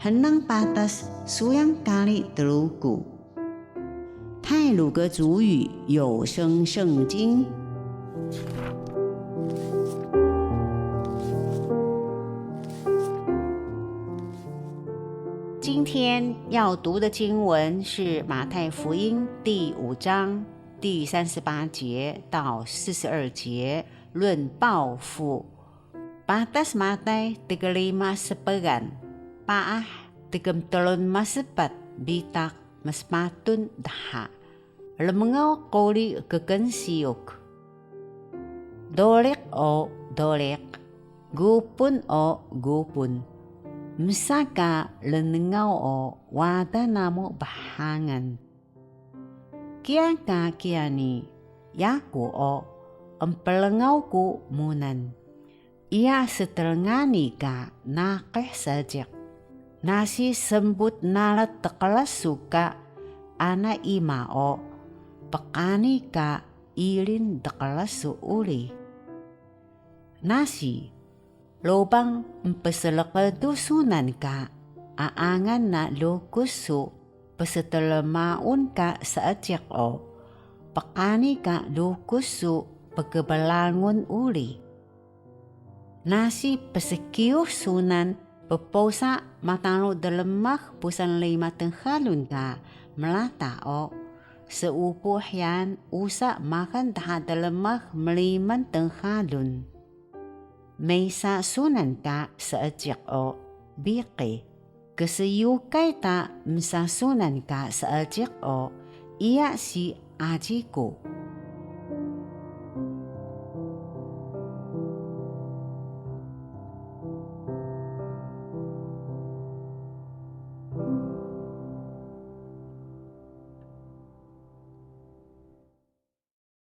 henang patas suyang kali telugu。太鲁阁主语有声圣经。今天要读的经文是马太福音第5章第38节到42节，论报复。Batas Matay 35 paah 34 bitak mas matun daha lemengaw koli kekensiyok dolek o dolek gupun o gupun misaka lenengaw o wadanamo bahangan kia ka kia ni yaku o empelengaw ku munan ia setelengani ka nakeh sajak nasi sembut nalat tekelas suka ana ima o pekani ka ilin tekelas suuli nasi lobang empeselekedusunan ka aangan na lukusu pesetelemaun ka saajak o pekani ka lukusu pekebelangun uli nasi pesekiuh sunan peposa matano dalemah pusan lima tenghalun ka melata o seupuh yan usa makan taha dalemah meliman tenghalun Maysa sunan ka saajak o biki keseyukay ta msa sunan ka saajak o iya si ajiku